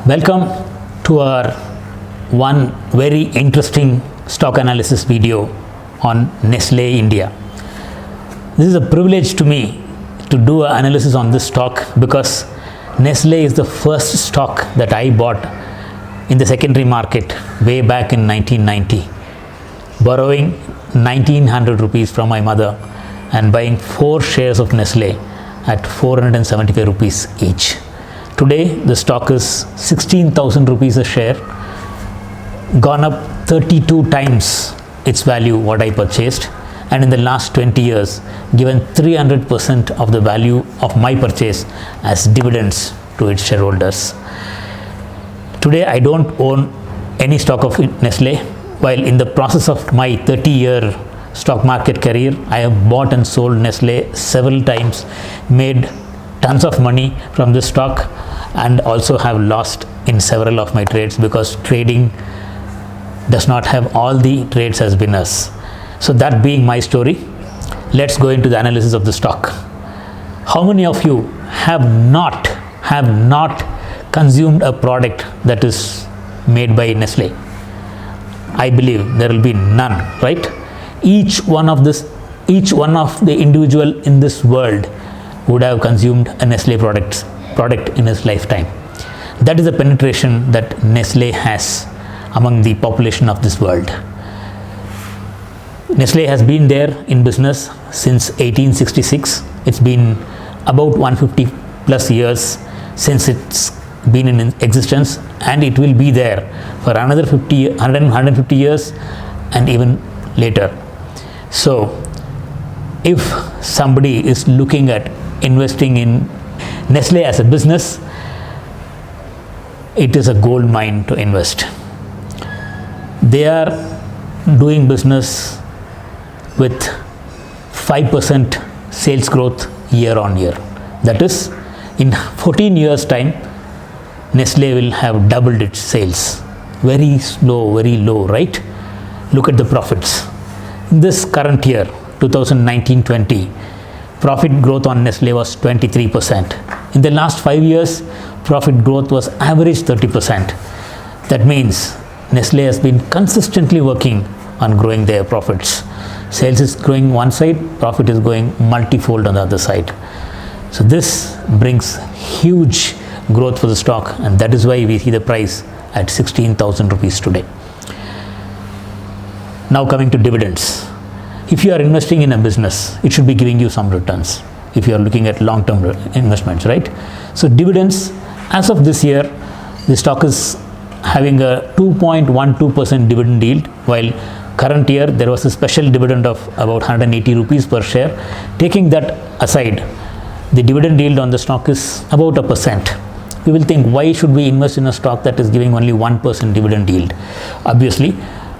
Welcome to our one very interesting stock analysis video on Nestle India. This is a privilege to me to do an analysis on this stock because Nestle is the first stock that I bought in the secondary market way back in 1990, borrowing 1900 rupees from my mother and buying 4 shares of Nestle at 475 rupees each. Today the stock is 16,000 rupees a share, gone up 32 times its value what I purchased, and in the last 20 years given 300% of the value of my purchase as dividends to its shareholders. Today I don't own any stock of Nestle, while in the process of my 30-year stock market career I have bought and sold Nestle several times, made tons of money from this stock, and also have lost in several of my trades because trading does not have all the trades as winners. So that being my story, let's go into the analysis of the stock. How many of you have not consumed a product that is made by Nestle? I believe there will be none, right? Each one of the individual in this world would have consumed a Nestle product in his lifetime. That is the penetration that Nestle has among the population of this world. Nestle has been there in business since 1866. It's been about 150 plus years since it's been in existence, and it will be there for another 150 years and even later. So if somebody is looking at investing in Nestle as a business, it is a gold mine to invest. They are doing business with 5% sales growth year on year. That is, in 14 years time Nestle will have doubled its sales. Very slow, very low, right? Look at the profits. This current year 2019-20, profit growth on Nestle was 23%. In the last 5 years profit growth was average 30%. That means Nestle has been consistently working on growing their profits. Sales is growing one side, profit is going multifold on the other side. So this brings huge growth for the stock, and that is why we see the price at 16,000 rupees today. Now coming to dividends. If you are investing in a business, it should be giving you some returns if you are looking at long-term investments, right? So dividends, as of this year, the stock is having a 2.12% dividend yield, while current year there was a special dividend of about 180 rupees per share. Taking that aside, the dividend yield on the stock is about 1%. We will think, why should we invest in a stock that is giving only 1% dividend yield? Obviously,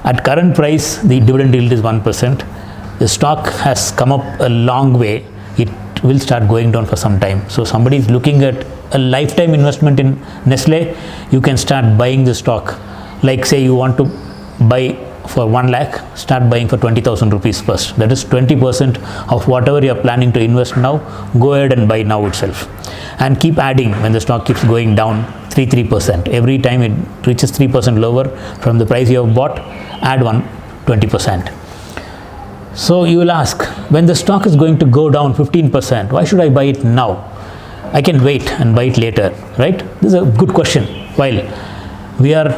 at current price, the dividend yield is 1%. The stock has come up a long way. It will start going down for some time. So somebody is looking at a lifetime investment in Nestle, you can start buying the stock. Like say you want to buy for 1 lakh, start buying for 20,000 rupees first. That is 20% of whatever you are planning to invest now. Go ahead and buy now itself. And keep adding when the stock keeps going down 3%. Every time it reaches 3% lower from the price you have bought, add 20%. So you will ask, when the stock is going to go down 15%, why should I buy it now? I can wait and buy it later, right? This is a good question. While we are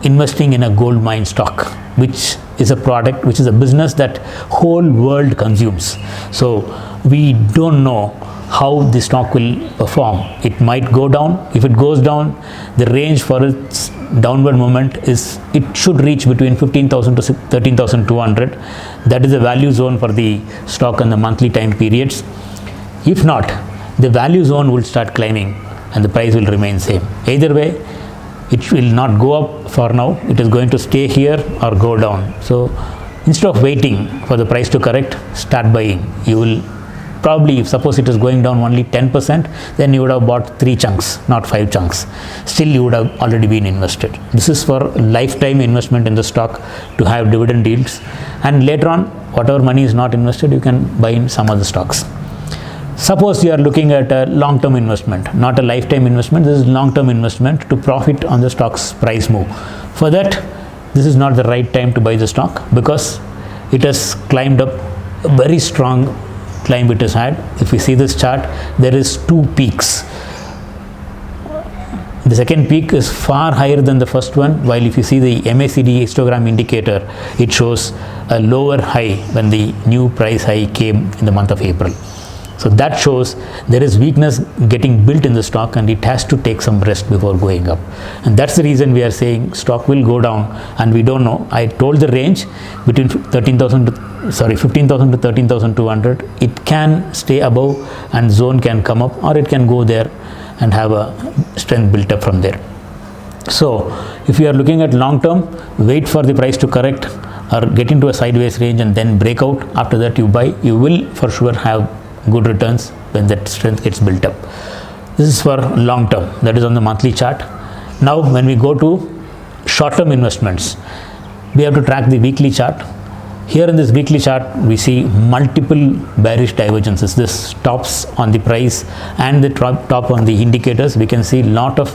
investing in a gold mine stock, which is a product, which is a business that whole world consumes. So we don't know how the stock will perform. It might go down. If it goes down, the range for its downward movement is, it should reach between 15,000 to 13,200. That is the value zone for the stock in the monthly time periods. If not, the value zone will start climbing and the price will remain same. Either way, it will not go up for now. It is going to stay here or go down. So instead of waiting for the price to correct, start buying. You will probably, if suppose it is going down only 10%, then you would have bought 3 chunks, not 5 chunks. Still you would have already been invested. This is for lifetime investment in the stock to have dividend yields, and later on whatever money is not invested, you can buy in some other stocks. Suppose you are looking at a long-term investment, not a lifetime investment. This is long-term investment to profit on the stock's price move. For that, this is not the right time to buy the stock because it has climbed up a very strong climb it has had. If we see this chart, there is two peaks. The second peak is far higher than the first one, while if you see the MACD histogram indicator, it shows a lower high when the new price high came in the month of April. So that shows there is weakness getting built in the stock and it has to take some rest before going up. And that's the reason we are saying stock will go down and we don't know. I told the range between 15,000 to 13,200. It can stay above and zone can come up, or it can go there and have a strength built up from there. So if you are looking at long term, wait for the price to correct or get into a sideways range and then break out. After that you buy. You will for sure have good returns when that strength gets built up. This is for long term, that is on the monthly chart. Now when we go to short term investments, we have to track the weekly chart. Here in this weekly chart, we see multiple bearish divergences. This stops on the price and the top on the indicators. We can see lot of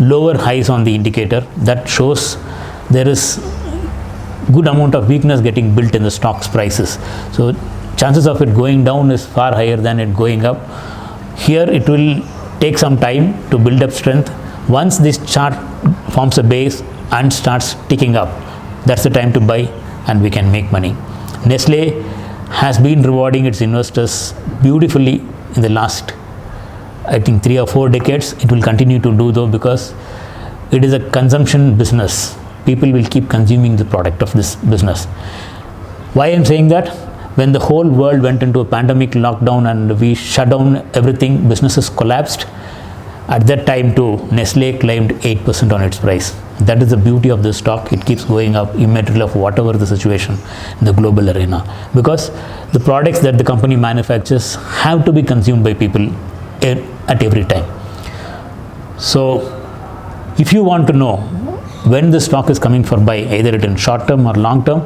lower highs on the indicator. That shows there is good amount of weakness getting built in the stock's prices. So chances of it going down is far higher than it going up. Here it will take some time to build up strength. Once this chart forms a base and starts ticking up, that's the time to buy and we can make money. Nestle has been rewarding its investors beautifully in the last, I think, 3 or 4 decades. It will continue to do though because it is a consumption business. People will keep consuming the product of this business. Why I am saying that? When the whole world went into a pandemic lockdown and we shut down everything, businesses collapsed. At that time too, Nestle claimed 8% on its price. That is the beauty of this stock. It keeps going up immaterial of whatever the situation in the global arena. Because the products that the company manufactures have to be consumed by people at every time. So if you want to know when the stock is coming for buy, either it in short term or long term,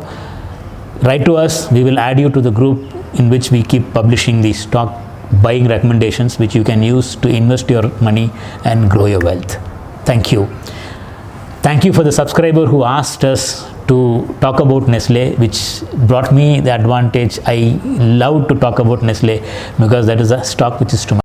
write to us. We will add you to the group in which we keep publishing the stock buying recommendations which you can use to invest your money and grow your wealth. Thank you. Thank you for the subscriber who asked us to talk about Nestle, which brought me the advantage. I love to talk about Nestle because that is a stock which is to my